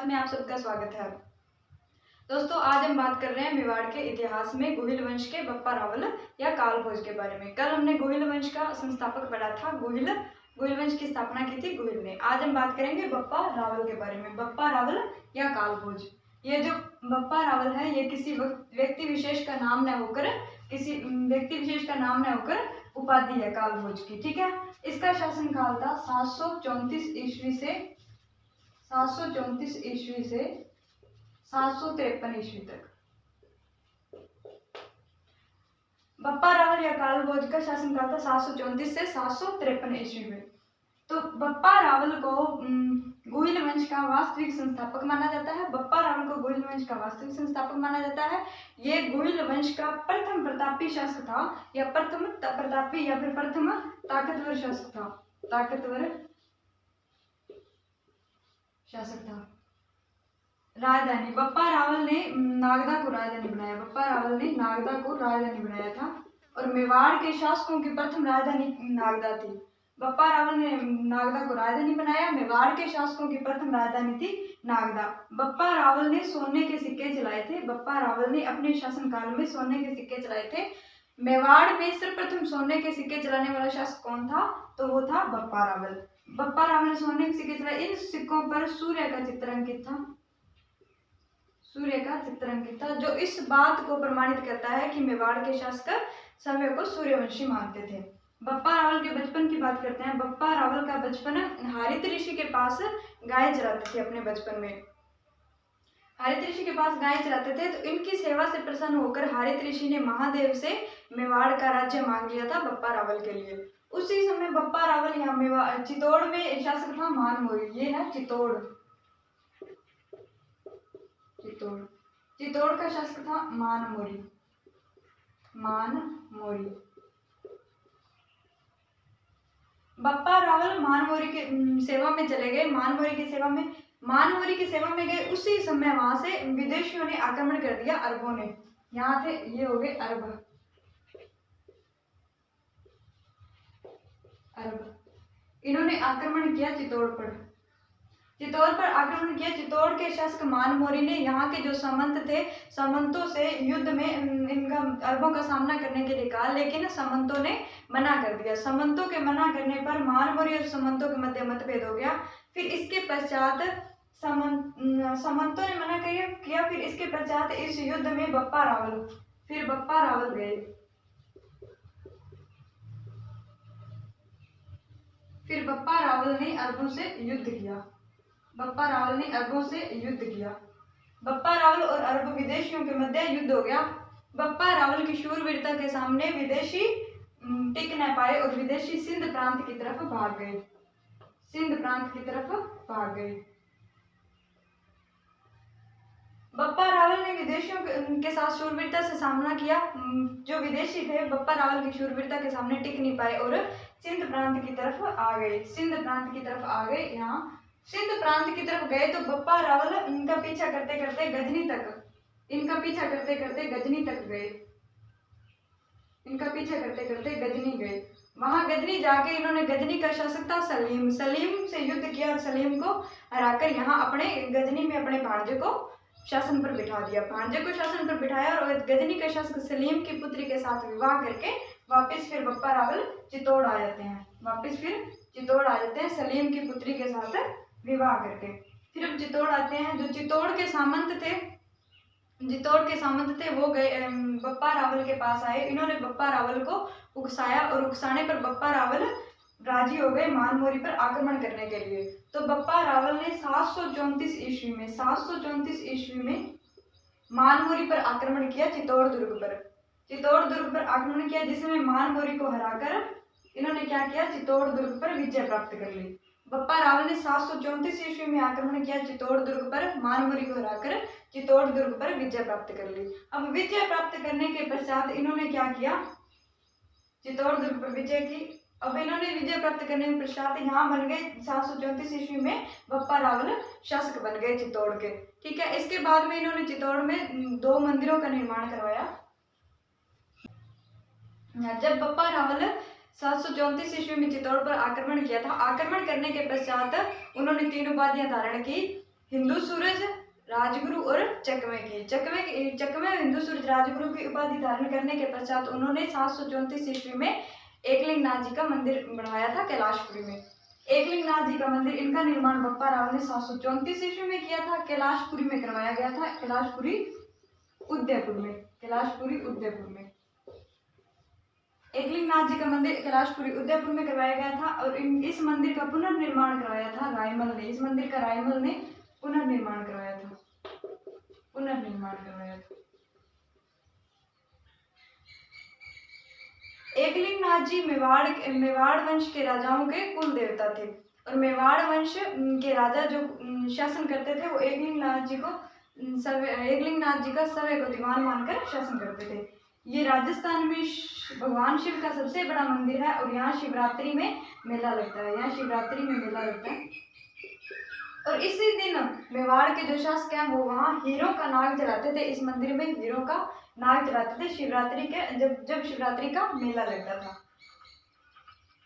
में आप सबका स्वागत है। दोस्तों, आज हम बात कर रहे हैं मेवाड़ के इतिहास में गोहिल वंश के बप्पा रावल या काल भोज के बारे में। कल हमने गोहिल वंश का संस्थापक पढ़ा था। गोहिल वंश की स्थापना की थी गोहिल ने। आज हम बात करेंगे बप्पा रावल के बारे में। बप्पा रावल या काल भोज, ये जो बप्पा रावल है ये किसी व्यक्ति विशेष का नाम न होकर उपाधि है काल भोज की। ठीक है, इसका शासन काल था 734 ईस्वी से 753 ईस्वी तक। बप्पा रावल या काल भोज का शासन काल था 734 से 753 ईस्वी में। तो बप्पा रावल को गोहिल वंश का वास्तविक संस्थापक माना जाता है। बप्पा रावल को गोहिल वंश का वास्तविक संस्थापक माना जाता है। ये गोहिल वंश का प्रथम प्रतापी शासक था, या प्रथम प्रतापी या फिर प्रथम ताकतवर शासक था। राजधानी, बप्पा रावल ने नागदा को राजधानी बनाया था और मेवाड़ के शासकों की प्रथम राजधानी नागदा थी। बप्पा रावल ने नागदा को राजधानी बनाया। मेवाड़ के शासकों की प्रथम राजधानी थी नागदा। बप्पा रावल ने सोने के सिक्के चलाए थे। बप्पा रावल ने अपने शासनकाल में सोने के सिक्के चलाए थे। मेवाड़ में सर्वप्रथम सोने के सिक्के चलाने वाला शासक कौन था? तो वो था बप्पा रावल। बप्पा रावल ने सोने के सिक्के चलाए। इन सिक्कों पर सूर्य का चित्र अंकित था, जो इस बात को प्रमाणित करता है कि मेवाड़ के शासक समय को सूर्यवंशी मानते थे। बप्पा रावल के बचपन की बात करते हैं। बप्पा रावल का बचपन हारित ऋषि के पास गाय चराते थे। अपने बचपन में हारित ऋषि के पास गाय चराते थे, तो इनकी सेवा से प्रसन्न होकर हारित ऋषि ने महादेव से मेवाड़ का राज्य मांग लिया था बप्पा रावल के लिए। उसी समय बप्पा रावल यहाँ चित्तौड़ में शासक था मानमोरी। ये है चित्तौड़ का शासक था मानमोरी। बप्पा रावल मानमोरी के सेवा में चले गए। मानमोरी की सेवा में गए उसी समय वहां से विदेशियों ने आक्रमण कर दिया। अरबों ने, यहाँ थे, ये हो गए अरब। इन्होंने आक्रमण किया चित्तौड़ पर आक्रमण किया। चित्तौड़ के शासक मानमोरी ने यहाँ के जो सामंत थे, सामंतों से युद्ध में इनका अरबों का सामना करने के लिए कहा, लेकिन सामंतों ने मना कर दिया। सामंतों के मना करने पर मानमोरी और सामंतों के मध्य मतभेद हो गया। फिर इसके पश्चात सामंतों ने मना किया। फिर इसके पश्चात इस युद्ध में बप्पा रावल गए। फिर बप्पा रावल ने अरबों से युद्ध किया। बप्पा रावल और अरब विदेशियों के मध्य युद्ध हो गया। बप्पा रावल की शूरवीरता के सामने विदेशी टिक न पाए और विदेशी सिंध प्रांत की तरफ भाग गए। बप्पा रावल ने विदेशियों के साथ शूरवीरता से सामना किया। जो विदेशी थे बप्पा रावल की शूरवीरता के सामने टिक नहीं पाए और सिंध प्रांत की तरफ आ गए। यहाँ सिंध प्रांत की तरफ गए तो बप्पा रावल इनका पीछा करते करते गजनी गए। वहां गजनी जाके इन्होंने, गजनी का शासक था सलीम से युद्ध किया और सलीम को हराकर यहाँ अपने गजनी में अपने भांजे को शासन पर बिठा दिया। और गजनी के शासक सलीम की पुत्री के साथ विवाह करके वापस फिर बप्पा रावल चित्तौड़ आ जाते हैं। सलीम की पुत्री के साथ विवाह करके फिर अब चित्तौड़ आते हैं। जो चित्तौड़ के सामंत थे वो गए बप्पा रावल के पास आए। इन्होंने बप्पा रावल को उकसाया और उकसाने पर बप्पा रावल राजी हो गए मानमोरी पर आक्रमण करने के लिए। तो बप्पा रावल ने 734 ईस्वी में मानमोरी पर आक्रमण किया। चित्तौड़ दुर्ग पर आक्रमण किया, जिसमें मानमोरी को हराकर इन्होंने क्या किया? चित्तौड़ दुर्ग पर विजय प्राप्त कर ली। बप्पा रावल ने 734 ईस्वी में आक्रमण किया चित्तौड़ दुर्ग पर, मानमोरी को हराकर चित्तौड़ दुर्ग पर विजय प्राप्त कर ली। अब विजय प्राप्त करने के पश्चात इन्होंने क्या किया? चित्तौड़ दुर्ग पर विजय की। अब इन्होंने विजय प्राप्त करने के पश्चात यहाँ बन गए 734 ईस्वी में बप्पा रावल शासक बन गए चित्तौड़ के। ठीक है, इसके बाद में इन्होंने चित्तौड़ में 2 मंदिरों का निर्माण करवाया। जब बप्पा रावल 734 ईस्वी में चित्तौड़ पर आक्रमण किया था, आक्रमण करने के पश्चात उन्होंने 3 उपाधियां धारण की। हिंदू सूरज राजगुरु और चकमे हिंदू सूरज राजगुरु की उपाधि धारण करने के पश्चात उन्होंने 734 ईस्वी में एकलिंगनाथ जी का मंदिर बनवाया था कैलाशपुरी में। एकलिंगनाथ जी का मंदिर, इनका निर्माण बप्पा रावल ने 734 ईस्वी में किया था। कैलाशपुरी में करवाया गया था, कैलाशपुरी उदयपुर में। एकलिंगनाथ जी का मंदिर कैलाशपुरी उदयपुर में करवाया गया था और इस मंदिर का पुनर्निर्माण करवाया था रायमल ने। इस मंदिर का रायमल ने पुनर्निर्माण करवाया था। एकलिंगनाथ जी मेवाड़ वंश के राजाओं के कुल देवता थे और मेवाड़ वंश के राजा जो शासन करते थे वो एकलिंगनाथ जी का सवै को दीवान मानकर शासन करते थे। ये राजस्थान में भगवान शिव का सबसे बड़ा मंदिर है और यहाँ शिवरात्रि में मेला लगता है। और इसी दिन मेवाड़ के जो शासक हैं वो वहाँ हीरों का नाग चढ़ाते थे। इस मंदिर में हीरों का नाग चढ़ाते थे शिवरात्रि के जब शिवरात्रि का मेला लगता था।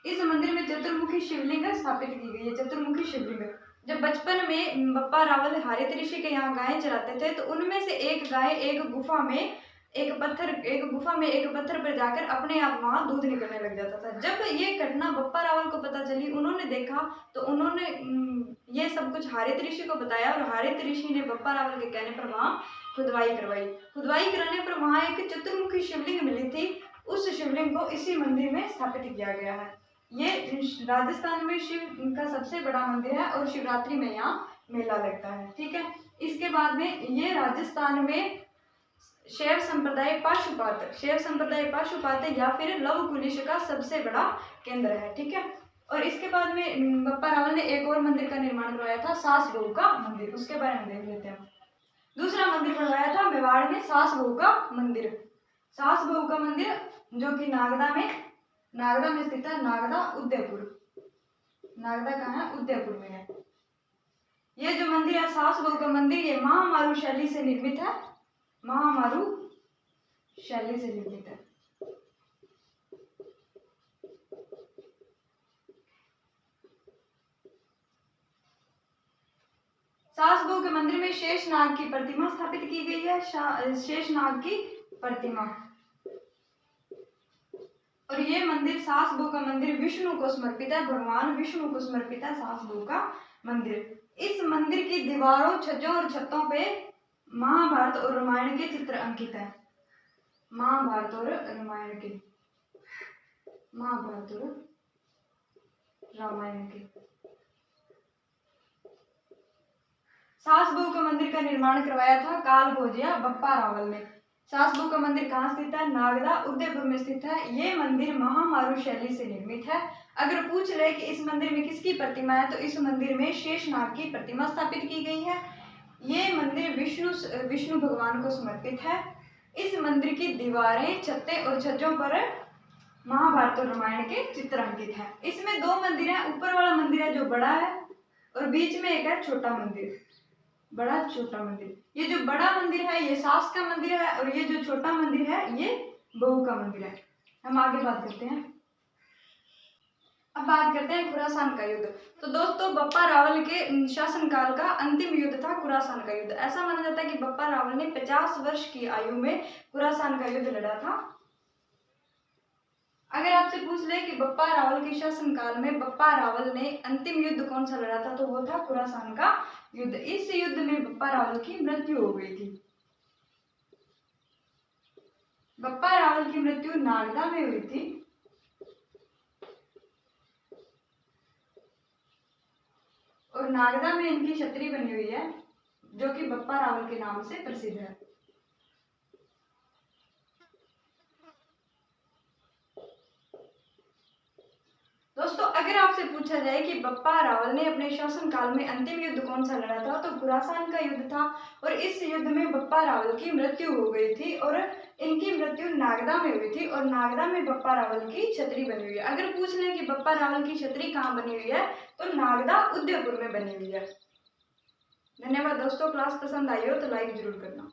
इस मंदिर में चतुर्मुखी शिवलिंग स्थापित की गई है। चतुर्मुखी शिवलिंग, जब बचपन में बप्पा रावल हरित ऋषि के यहाँ गायें चराते थे तो उनमें से एक गाय एक गुफा में एक पत्थर पर जाकर अपने आप वहां दूध निकलने लग जाता था। जब ये घटना बप्पा रावल को पता चली, उन्होंने देखा तो उन्होंने ये सब कुछ हरित ऋषि को बताया और हरित ऋषि ने बप्पा रावल के कहने पर वहां खुदवाई कराने पर वहां एक चतुर्मुखी शिवलिंग मिली थी। उस शिवलिंग को इसी मंदिर में स्थापित किया गया है। ये राजस्थान में शिव का सबसे बड़ा मंदिर है और शिवरात्रि में यहाँ मेला लगता है। ठीक है, इसके बाद में ये राजस्थान में शैव संप्रदाय पाशुपात या फिर लव कुलिश का सबसे बड़ा केंद्र है। ठीक है, और इसके बाद में बप्पा रावल ने एक और मंदिर का निर्माण करवाया था, सास बहू का मंदिर। उसके बारे में देख लेते हैं। दूसरा मंदिर बनवाया था मेवाड़ में सास बहू का मंदिर जो कि नागदा में स्थित है। नागदा कहाँ है? उदयपुर में है। ये जो मंदिर है सास बहू का मंदिर, ये महामारू शैली से निर्मित है। सास बहू के मंदिर में शेषनाग की प्रतिमा स्थापित की गई है। शेषनाग की प्रतिमा। और ये मंदिर सास बहू का मंदिर विष्णु को समर्पित है। भगवान विष्णु को समर्पित है सास बहू का मंदिर। इस मंदिर की दीवारों, छज्जों और छतों पे महाभारत और रामायण के चित्र अंकित है। सास बहू का मंदिर का निर्माण करवाया था काल भोजिया बप्पा रावल ने। सास बहू का मंदिर कहाँ स्थित है? नागदा उदयपुर में स्थित है। ये मंदिर महामारू शैली से निर्मित है। अगर पूछ ले कि इस मंदिर में किसकी प्रतिमा है तो इस मंदिर में शेषनाग की प्रतिमा स्थापित की गई है। ये मंदिर विष्णु भगवान को समर्पित है। इस मंदिर की दीवारें, छतें और छज्जों पर महाभारत और रामायण के चित्र अंकित हैं। इसमें दो मंदिर हैं। ऊपर वाला मंदिर है जो बड़ा है और बीच में एक है छोटा मंदिर, बड़ा छोटा मंदिर। ये जो बड़ा मंदिर है ये सास का मंदिर है और ये जो छोटा मंदिर है ये बहू का मंदिर है। हम आगे बात करते हैं। अब बात करते हैं खुरासान का युद्ध। तो दोस्तों बप्पा रावल के शासनकाल का अंतिम युद्ध था खुरासान का युद्ध। ऐसा माना जाता है कि बप्पा रावल ने 50 वर्ष की आयु में खुरासान का युद्ध लड़ा था। अगर आपसे पूछ ले कि बप्पा रावल के शासनकाल में बप्पा रावल ने अंतिम युद्ध कौन सा लड़ा था तो वो था खुरासान का युद्ध। इस युद्ध में बप्पा रावल की मृत्यु हो गई थी। बप्पा रावल की मृत्यु नागदा में हुई थी। और नागदा में इनकी छतरी बनी हुई है जो कि बप्पा रावल के नाम से प्रसिद्ध है। दोस्तों अगर आपसे पूछा जाए कि बप्पा रावल ने अपने शासनकाल में अंतिम युद्ध कौन सा लड़ा था तो खुरासान का युद्ध था। और इस युद्ध में बप्पा रावल की मृत्यु हो गई थी और इनकी मृत्यु नागदा में हुई थी और नागदा में बप्पा रावल की छतरी बनी हुई है। अगर पूछ लें कि बप्पा रावल की छतरी कहाँ बनी हुई है तो नागदा उदयपुर में बनी हुई है। धन्यवाद दोस्तों। क्लास पसंद आई हो तो लाइक जरूर करना।